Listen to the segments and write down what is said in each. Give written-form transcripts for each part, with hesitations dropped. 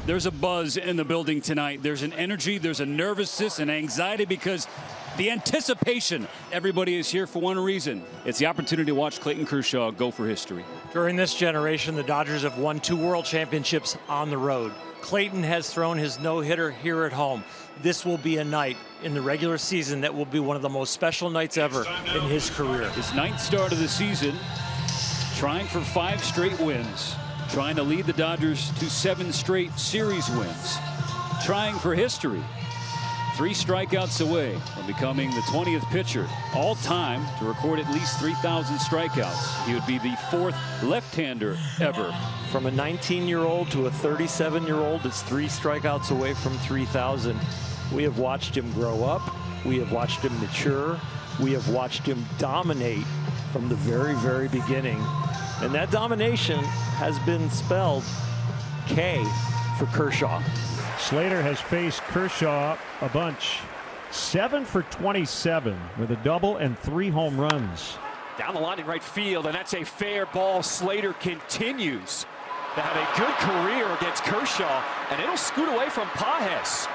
There's a buzz in the building tonight. There's an energy, there's a nervousness and anxiety because the anticipation. Everybody is here for one reason. It's the opportunity to watch Clayton Kershaw go for history. During this generation, the Dodgers have won 2 World Championships on the road. Clayton has thrown his no-hitter here at home. This will be a night in the regular season that will be one of the most special nights ever in his career. His 9th start of the season, trying for 5 straight wins, trying to lead the Dodgers to 7 straight series wins, trying for history. 3 strikeouts away from becoming the 20th pitcher all time to record at least 3,000 strikeouts. He would be the 4th left-hander ever. From a 19-year-old to a 37-year-old, it's 3 strikeouts away from 3,000. We have watched him grow up. We have watched him mature. We have watched him dominate from the very, very beginning. And that domination has been spelled K for Kershaw. Slater has faced Kershaw a bunch. 7 for 27 with a double and 3 home runs. Down the line in right field, and that's a fair ball. Slater continues to have a good career against Kershaw, and it'll scoot away from Pages.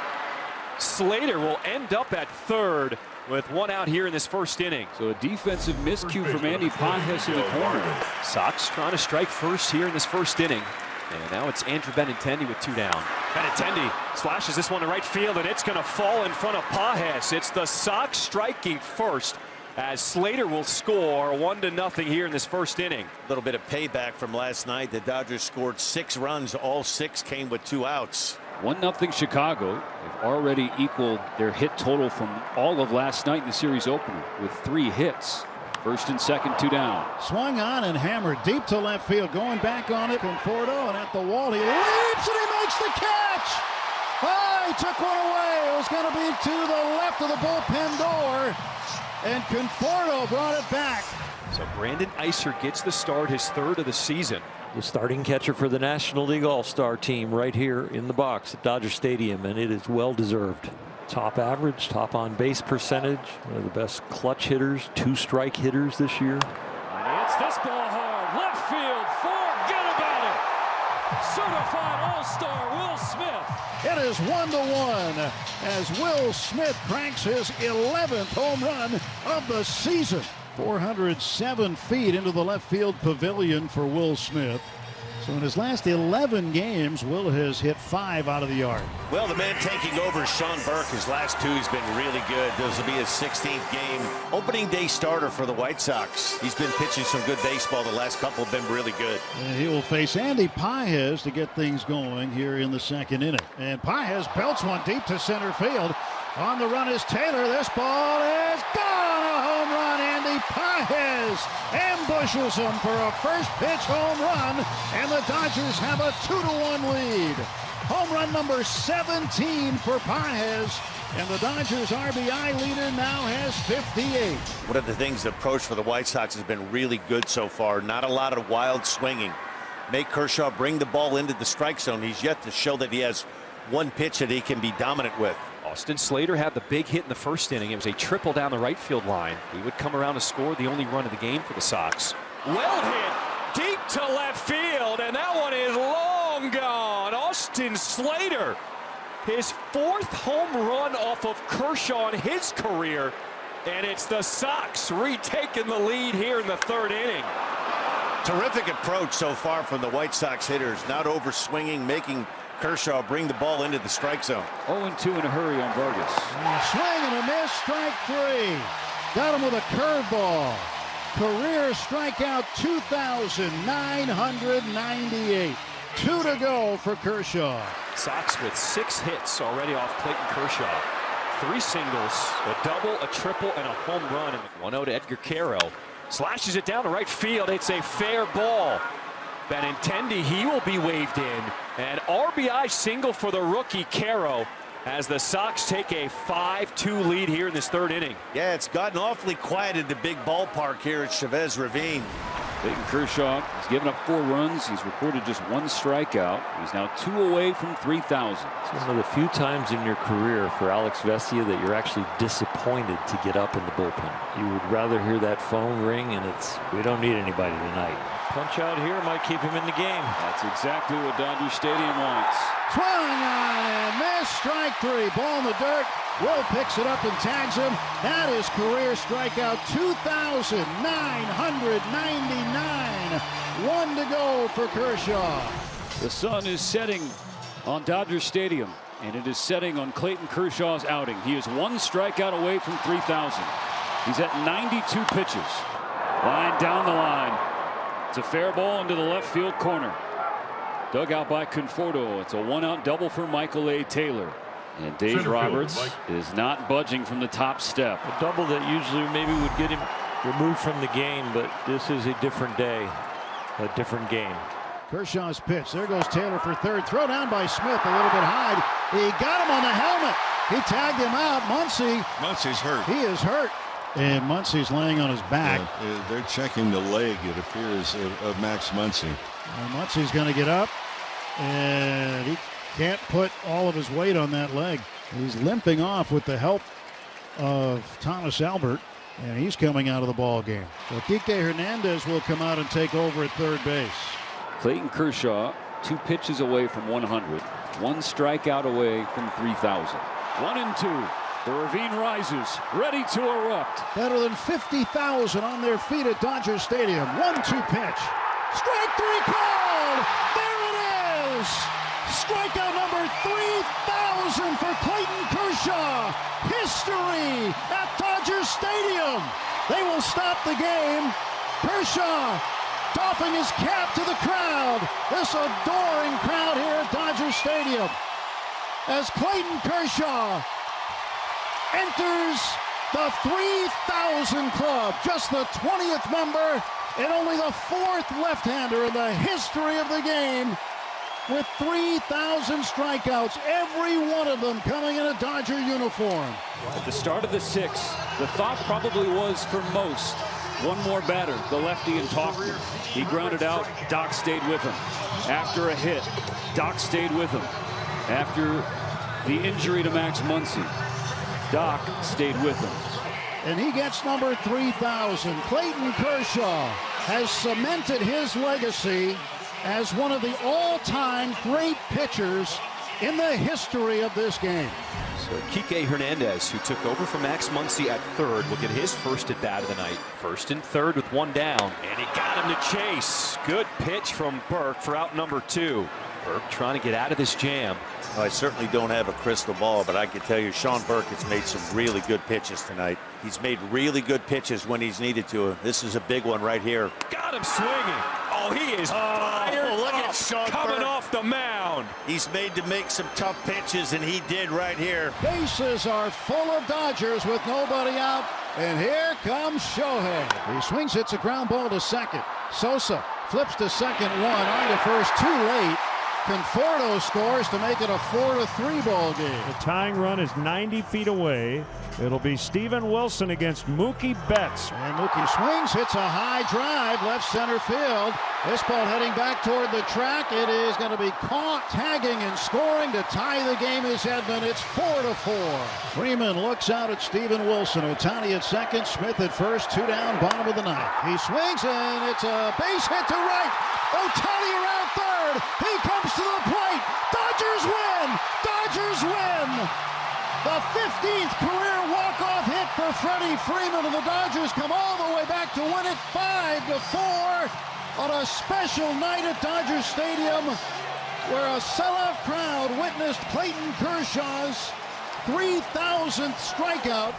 Slater will end up at third with 1 out here in this first inning. So a defensive miscue from Andy Pages in the corner. Sox trying to strike first here in this first inning. And now it's Andrew Benintendi with 2 down. Benintendi slashes this one to right field, and it's going to fall in front of Pages. It's the Sox striking first as Slater will score 1-0 here in this first inning. A little bit of payback from last night. The Dodgers scored 6 runs. All 6 came with 2 outs. 1-0 Chicago. They've already equaled their hit total from all of last night in the series opener with 3 hits. First and second, 2 down. Swung on and hammered deep to left field. Going back on it. Conforto, and at the wall he leaps and he makes the catch. Oh, he took one away. It was going to be to the left of the bullpen door. And Conforto brought it back. So Brandon Iser gets the start, his 3rd of the season. The starting catcher for the National League All-Star team right here in the box at Dodger Stadium, and it is well deserved. Top average, top on base percentage, one of the best clutch hitters, 2 strike hitters this year. And he hits this ball hard, left field, forget about it. Certified All-Star Will Smith. It is 1-1 as Will Smith cranks his 11th home run of the season. 407 feet into the left field pavilion for Will Smith. So in his last 11 games, Will has hit 5 out of the yard. Well, the man taking over, Sean Burke, his last 2, he's been really good. This will be his 16th game. Opening day starter for the White Sox. He's been pitching some good baseball. The last couple have been really good. And he will face Andy Pages to get things going here in the 2nd inning. And Pages belts one deep to center field. On the run is Taylor. This ball is gone. A home run. Andy Pages ambushes him for a first pitch home run. And the Dodgers have a 2-1 lead. Home run number 17 for Pages. And the Dodgers RBI leader now has 58. One of the things the approach for the White Sox has been really good so far. Not a lot of wild swinging. Make Kershaw bring the ball into the strike zone. He's yet to show that he has one pitch that he can be dominant with. Austin Slater had the big hit in the first inning. It was a triple down the right field line. He would come around to score the only run of the game for the Sox. Well hit deep to left field, and that one is long gone. Austin Slater, his 4th home run off of Kershaw in his career, and it's the Sox retaking the lead here in the 3rd inning. Terrific approach so far from the White Sox hitters. Not over swinging, making Kershaw bring the ball into the strike zone. 0-2 in a hurry on Vargas. Swing and a miss, strike 3. Got him with a curveball. Career strikeout 2,998. 2 to go for Kershaw. Sox with 6 hits already off Clayton Kershaw. 3 singles, a double, a triple, and a home run. 1-0 to Edgar Caro. Slashes it down to right field. It's a fair ball. Benintendi, he will be waved in. An RBI single for the rookie Caro as the Sox take a 5-2 lead here in this 3rd inning. Yeah, it's gotten awfully quiet at the big ballpark here at Chavez Ravine. Clayton Kershaw has given up 4 runs. He's recorded just 1 strikeout. He's now 2 away from 3,000. It's one of the few times in your career for Alex Vesia that you're actually disappointed to get up in the bullpen. You would rather hear that phone ring, and we don't need anybody tonight. Punch out here might keep him in the game. That's exactly what Dodger Stadium wants. Swung on and missed. Strike three. Ball in the dirt. Will picks it up and tags him. That is career strikeout 2,999. One to go for Kershaw. The sun is setting on Dodger Stadium, and it is setting on Clayton Kershaw's outing. He is one strikeout away from 3,000. He's at 92 pitches. Line down the line. It's a fair ball into the left field corner. Dug out by Conforto. It's a one-out double for Michael A. Taylor. And Dave Roberts is not budging from the top step. A double that usually maybe would get him removed from the game, but this is a different day, a different game. Kershaw's pitch. There goes Taylor for third. Throw down by Smith a little bit high. He got him on the helmet. He tagged him out. Muncie's hurt. He is hurt. And Muncie's laying on his back. Yeah, they're checking the leg, it appears, of Max Muncie. And Muncie's going to get up. And he can't put all of his weight on that leg. He's limping off with the help of Thomas Albert. And he's coming out of the ball game. So Kike Hernandez will come out and take over at third base. Clayton Kershaw, 2 pitches away from 100. 1 strikeout away from 3,000. 1-2. The ravine rises, ready to erupt. Better than 50,000 on their feet at Dodger Stadium. 1-2 pitch. Strike three called. There it is. Strikeout number 3,000 for Clayton Kershaw. History at Dodger Stadium. They will stop the game. Kershaw doffing his cap to the crowd. This adoring crowd here at Dodger Stadium. As Clayton Kershaw enters the 3,000 club, just the 20th member and only the 4th left-hander in the history of the game with 3,000 strikeouts, every one of them coming in a Dodger uniform. At the start of the 6th, the thought probably was for most, one more batter, the lefty and Tauchman. He grounded out, Doc stayed with him. After a hit, Doc stayed with him. After the injury to Max Muncy, Doc stayed with him. And he gets number 3,000. Clayton Kershaw has cemented his legacy as one of the all-time great pitchers in the history of this game. So Kike Hernandez, who took over from Max Muncy at third, will get his first at bat of the night. First and third with 1 down. And he got him to chase. Good pitch from Burke for out number 2. Burke trying to get out of this jam. I certainly don't have a crystal ball, but I can tell you Sean Burke has made some really good pitches tonight. He's made really good pitches when he's needed to. This is a big one right here. Got him swinging. Oh, he is fired look up, at Sean coming Burke. off the mound. He's made to make some tough pitches, and he did right here. Bases are full of Dodgers with nobody out. And here comes Shohei. He swings, hits a ground ball to second. Sosa flips to second, 1 on to first, too late. Conforto scores to make it a 4-3 ball game. The tying run is 90 feet away. It'll be Steven Wilson against Mookie Betts. And Mookie swings, hits a high drive, left center field. This ball heading back toward the track. It is going to be caught, tagging and scoring to tie the game is Edmund. It's 4-4. Freeman looks out at Steven Wilson. Ohtani at second, Smith at first, 2 down, bottom of the 9th. He swings and it's a base hit to right. Ohtani around third. He comes to the plate. Dodgers win. Dodgers win. The 15th career walk-off hit for Freddie Freeman, and the Dodgers come all the way back to win it 5-4 on a special night at Dodger Stadium, where a sellout crowd witnessed Clayton Kershaw's 3,000th strikeout